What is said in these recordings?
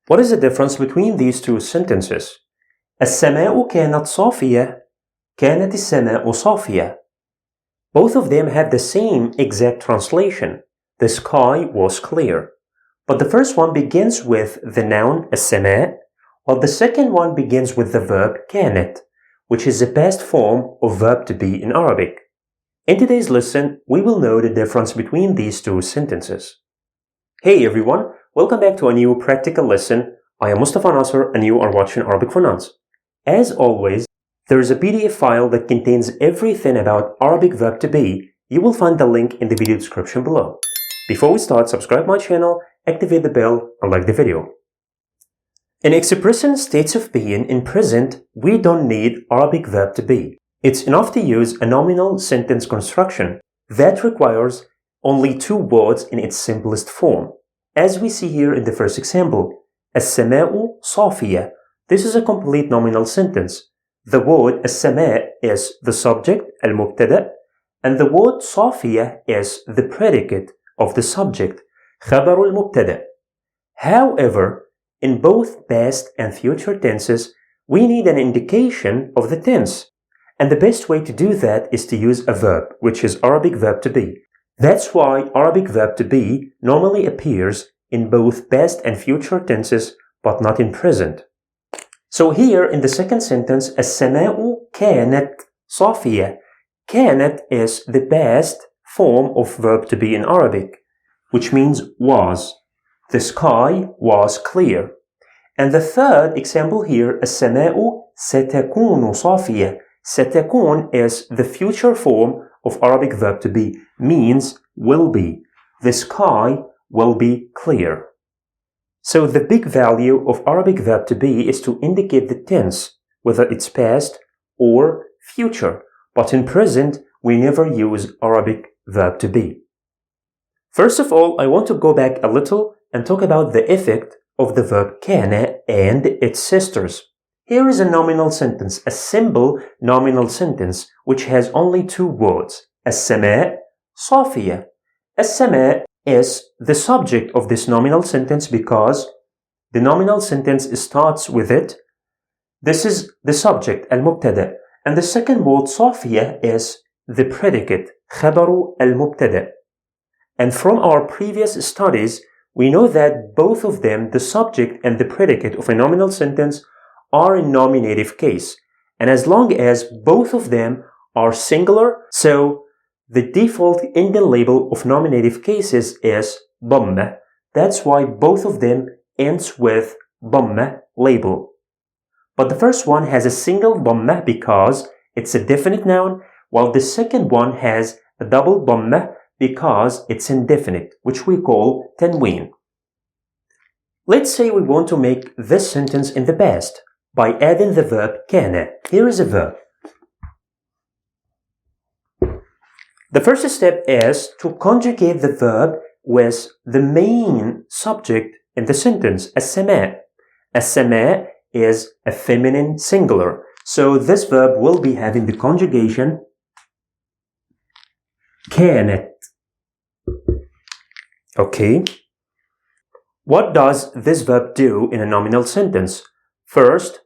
What is the difference between these two sentences? السماء كانت صافية. كانت السماء صافية. Both of them have the same exact translation. The sky was clear. But the first one begins with the noun السماء, while the second one begins with the verb كانت, which is the past form of verb to be in Arabic. In today's lesson, we will know the difference between these two sentences. Hey everyone, welcome back to a new practical lesson. I am Mustafa Nasser and you are watching Arabic for Nuns. As always, there is a PDF file that contains everything about Arabic verb to be. You will find the link in the video description below. Before we start, subscribe my channel, activate the bell, and like the video. In expressing states of being in present, we don't need Arabic verb to be. It's enough to use a nominal sentence construction that requires only two words in its simplest form. As we see here in the first example, السماء صافية. This is a complete nominal sentence. The word السماء is the subject, المبتدأ, and the word صافية is the predicate of the subject, خبر المبتدأ. However, in both past and future tenses, we need an indication of the tense. And the best way to do that is to use a verb, which is Arabic verb to be. That's why Arabic verb to be normally appears in both past and future tenses, but not in present. So here in the second sentence, السماء كانت صافية. كانت is the past form of verb to be in Arabic, which means was. The sky was clear. And the third example here, السماء ستكون صافية. ستكون is the future form of Arabic verb to be, means will be. The sky will be clear. So the big value of Arabic verb to be is to indicate the tense, whether it's past or future. But in present, we never use Arabic verb to be. First of all, I want to go back a little and talk about the effect of the verb كان and its sisters. Here is a nominal sentence, a simple nominal sentence, which has only two words. السماء صافية. السماء is the subject of this nominal sentence because the nominal sentence starts with it. This is the subject, المبتدأ. And the second word, صافية, is the predicate, خبر المبتدأ. And from our previous studies, we know that both of them, the subject and the predicate of a nominal sentence, are in nominative case. And as long as both of them are singular, so the default ending label of nominative cases is ضمة. That's why both of them ends with ضمة label. But the first one has a single ضمة because it's a definite noun, while the second one has a double ضمة because it's indefinite, which we call تنوين. Let's say we want to make this sentence in the past by adding the verb كان. Here is a verb. The first step is to conjugate the verb with the main subject in the sentence, السماء. السماء is a feminine singular. So this verb will be having the conjugation كانت. Okay. What does this verb do in a nominal sentence? First,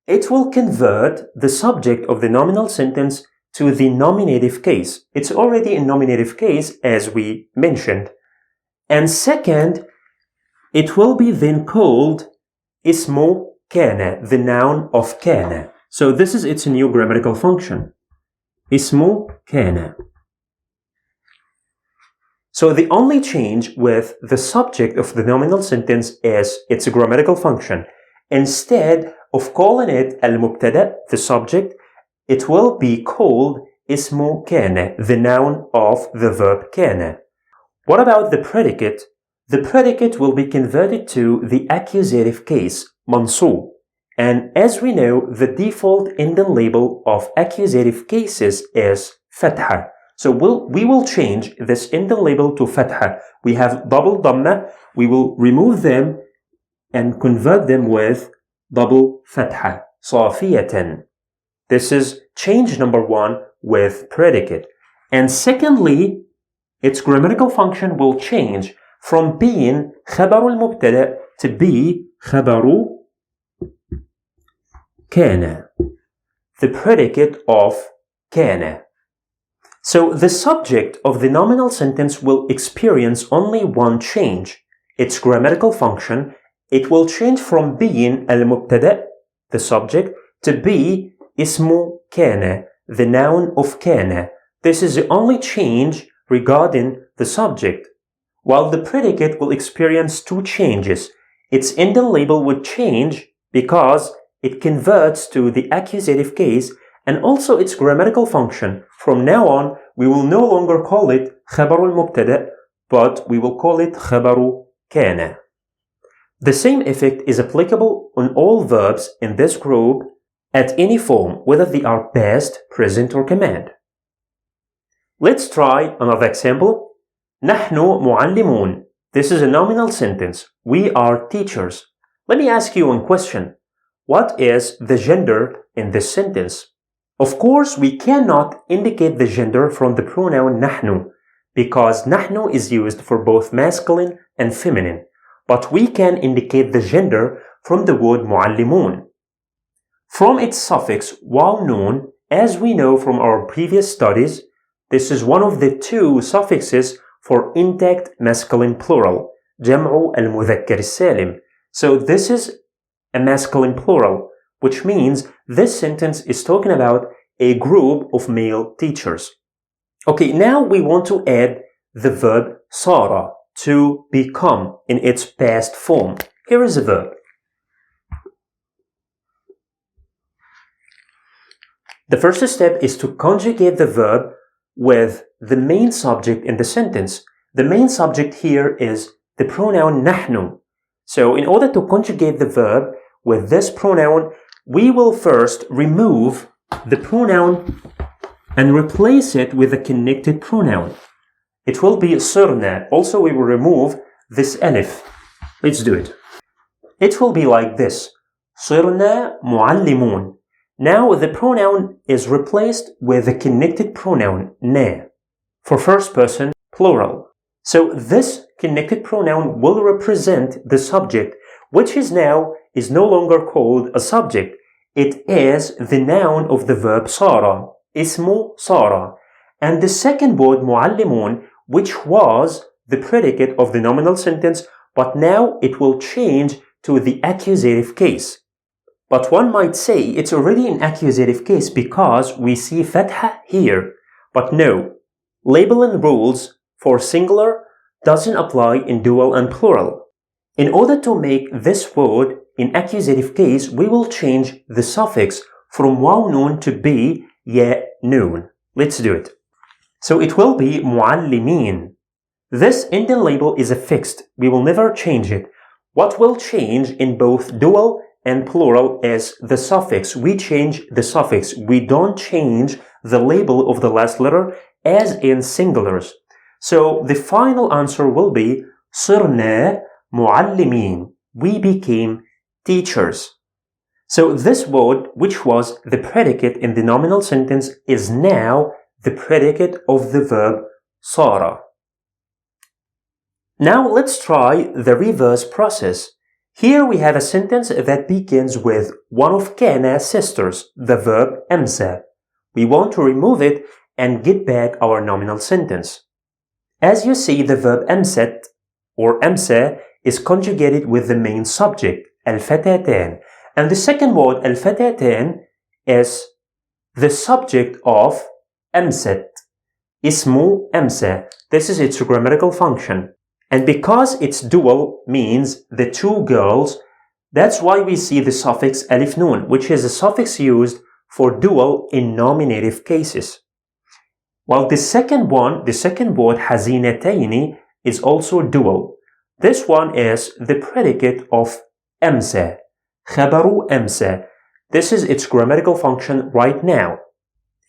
it will convert the subject of the nominal sentence to the nominative case. It's already in nominative case, as we mentioned. And second, it will be then called اسم كان, the noun of كان. So this is its new grammatical function. اسم كان. So the only change with the subject of the nominal sentence is its grammatical function. Instead of calling it المبتدأ, the subject, it will be called اسم كان, the noun of the verb كان. What about the predicate? The predicate will be converted to the accusative case, منصوب. And as we know, the default ending label of accusative cases is فتحة. So we will change this ending label to فتحة. We have double ضمة. We will remove them and convert them with double فتحة. صافية. This is change number one with predicate. And secondly, its grammatical function will change from being خبر المبتدأ to be خبر كان, the predicate of كان. So the subject of the nominal sentence will experience only one change. Its grammatical function, it will change from being المبتدأ, the subject, to be اسم كان, the noun of كان. This is the only change regarding the subject. While the predicate will experience two changes. Its ending label would change because it converts to the accusative case, and also its grammatical function. From now on, we will no longer call it خبر المبتدأ, but we will call it خبر كان. The same effect is applicable on all verbs in this group at any form, whether they are past, present, or command. Let's try another example. نحن معلمون. This is a nominal sentence. We are teachers. Let me ask you one question. What is the gender in this sentence? Of course, we cannot indicate the gender from the pronoun نحن, because نحن is used for both masculine and feminine. But we can indicate the gender from the word معلمون. From its suffix واو نون, as we know from our previous studies, this is one of the two suffixes for intact masculine plural, جمع المذكر السالم. So this is a masculine plural, which means this sentence is talking about a group of male teachers. Okay, now we want to add the verb صار, to become, in its past form. Here is a verb. The first step is to conjugate the verb with the main subject in the sentence. The main subject here is the pronoun نحن. So in order to conjugate the verb with this pronoun, we will first remove the pronoun and replace it with a connected pronoun. It will be صرنا. Also, we will remove this ألف. Let's do it. It will be like this. صرنا معلمون. Now the pronoun is replaced with a connected pronoun نا for first person plural. So this connected pronoun will represent the subject, which is no longer called a subject. It is the noun of the verb صار, اسم صار. And the second word معلمون, which was the predicate of the nominal sentence, but now it will change to the accusative case. But one might say it's already an accusative case because we see fatha here. But no, labeling rules for singular doesn't apply in dual and plural. In order to make this word in accusative case, we will change the suffix from waw noon to be ya noon. Let's do it. So it will be معلمين. This ending label is affixed. We will never change it. What will change in both dual and plural is the suffix. We change the suffix. We don't change the label of the last letter as in singulars. So the final answer will be صرنا معلمين. We became teachers. So this word, which was the predicate in the nominal sentence, is now the predicate of the verb صار. Now let's try the reverse process. Here we have a sentence that begins with one of Kana's sisters, the verb أمسى. We want to remove it and get back our nominal sentence. As you see, the verb أمست or أمسى is conjugated with the main subject, الفتاتان. And the second word, الفتاتان, is the subject of أمست. اسم أمسى. This is its grammatical function. And because it's dual, means the two girls, that's why we see the suffix alif nun, which is a suffix used for dual in nominative cases. While the second word حزينتين is also dual. This one is the predicate of أمسى. خبر أمسى. This is its grammatical function right now.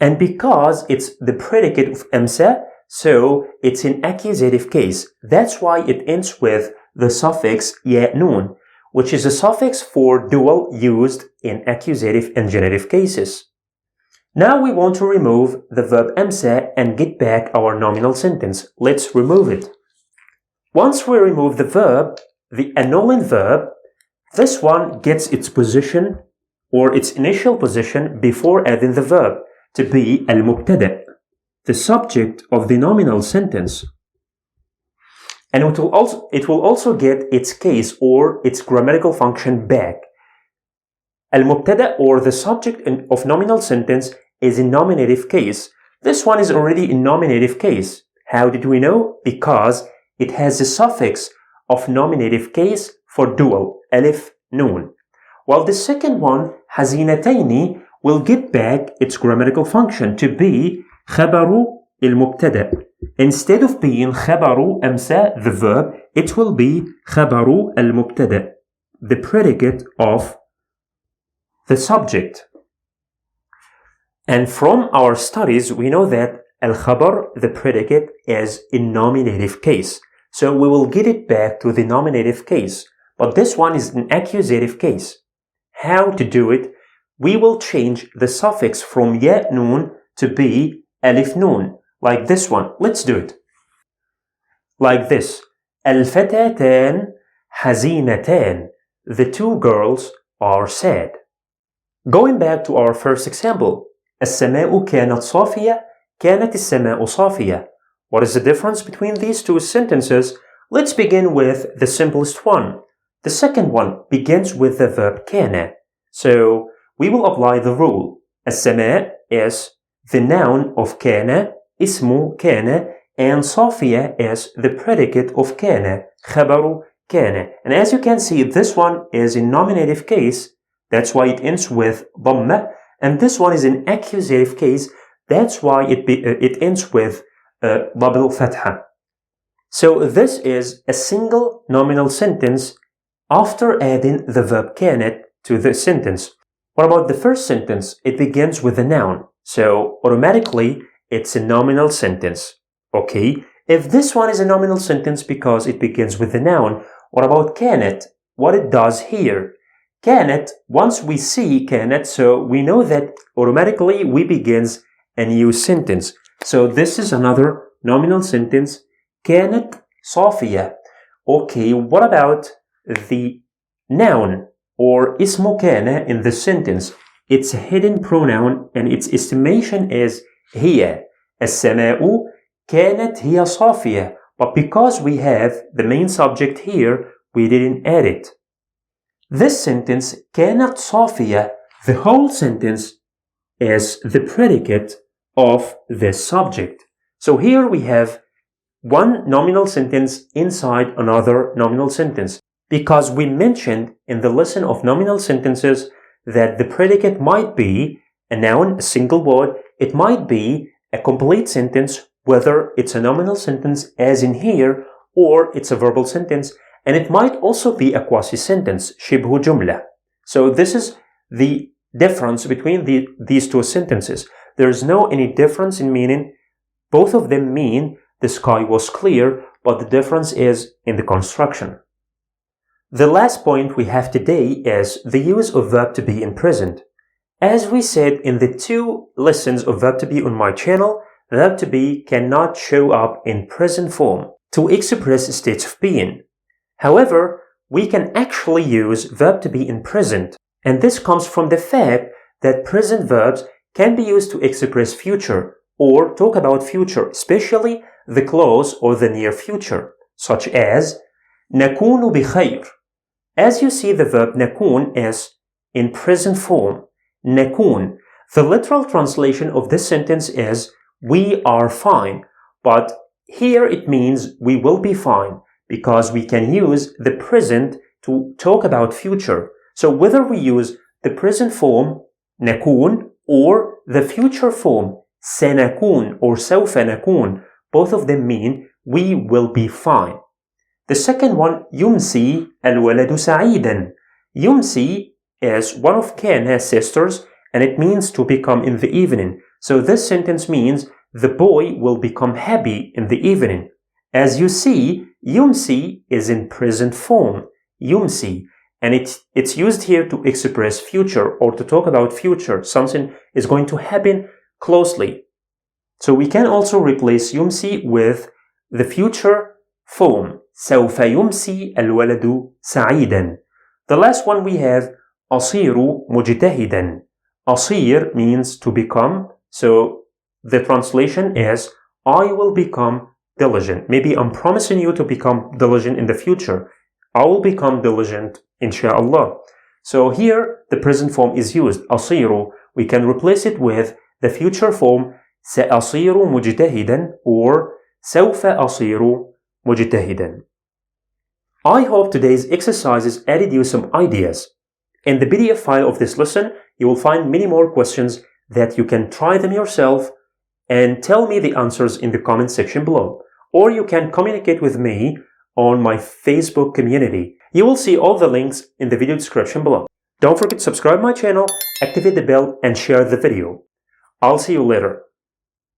And because it's the predicate of أمسى, so it's an accusative case. That's why it ends with the suffix ya nun, which is a suffix for dual used in accusative and genitive cases. Now we want to remove the verb أمسى and get back our nominal sentence. Let's remove it. Once we remove the verb, the annulling verb, this one gets its position or its initial position before adding the verb to be al-mubtada', the subject of the nominal sentence. And it will also get its case or its grammatical function back. Al-mubtada' or the subject of nominal sentence is in nominative case. This one is already in nominative case. How did we know? Because it has a suffix of nominative case for dual, alif, noon. While the second one, حزينتين, will get back its grammatical function to be خبر المبتدأ. Instead of being خبر أمسى, the verb, it will be خبر المبتدأ, the predicate of the subject. And from our studies, we know that al-khabar, the predicate, is in nominative case. So we will get it back to the nominative case. But this one is an accusative case. How to do it? We will change the suffix from ya noon to be alif noon, like this one. Let's do it. Like this. Al-fatatan hazinatan. The two girls are sad. Going back to our first example. السماء كانت صافية. كانت السماء صافية. What is the difference between these two sentences? Let's begin with the simplest one. The second one begins with the verb كان. So we will apply the rule. السماء is the noun of كان, اسم كان, and صافية is the predicate of كان, خبر كان. And as you can see, this one is in nominative case. That's why it ends with ضمة. And this one is in accusative case. That's why it ends with double fatha. So this is a single nominal sentence after adding the verb كانت to the sentence. What about the first sentence? It begins with a noun. So automatically it's a nominal sentence. Okay, if this one is a nominal sentence because it begins with a noun, what about كانت? What it does here? كانت, once we see كانت, so we know that automatically we begins a new sentence. So this is another nominal sentence. كانت صافية. Okay, what about the noun or اسم كان in the sentence? It's a hidden pronoun and its estimation is هي. السماء كانت هي صافية. But because we have the main subject here, we didn't add it. This sentence, كانت صافية, the whole sentence is the predicate of the subject. So here we have one nominal sentence inside another nominal sentence. Because we mentioned in the lesson of nominal sentences that the predicate might be a noun, a single word. It might be a complete sentence, whether it's a nominal sentence as in here, or it's a verbal sentence. And it might also be a quasi-sentence, شبه جملة. So this is the difference between these two sentences. There is no any difference in meaning. Both of them mean the sky was clear, but the difference is in the construction. The last point we have today is the use of verb to be in present. As we said in the two lessons of verb to be on my channel, verb to be cannot show up in present form to express states of being. However, we can actually use verb to be in present, and this comes from the fact that present verbs can be used to express future or talk about future, especially the close or the near future, such as نكون بخير. As you see, the verb نكون is in present form. نكون. The literal translation of this sentence is we are fine, but here it means we will be fine, because we can use the present to talk about future. So whether we use the present form, نكون, or the future form, سنكون or سوف نكون, both of them mean we will be fine. The second one, يمسي الولد سعيدا. يمسي is one of كان's sisters, and it means to become in the evening. So this sentence means the boy will become happy in the evening. As you see, يمسي is in present form, يمسي, and it's used here to express future or to talk about future. Something is going to happen closely. So we can also replace يمسي with the future form, سوف يمسي الولد سعيدا. The last one we have أصير مجتهدا. أصير means to become, so the translation is I will become diligent. Maybe I'm promising you to become diligent in the future. I will become diligent, inshallah. So here the present form is used, أصير. We can replace it with the future form سأصير مجتهدا or سوف أصير مجتهدا. I hope today's exercises added you some ideas. In the PDF file of this lesson, you will find many more questions that you can try them yourself and tell me the answers in the comment section below. Or you can communicate with me on my Facebook community. You will see all the links in the video description below. Don't forget to subscribe my channel, activate the bell, and share the video. I'll see you later.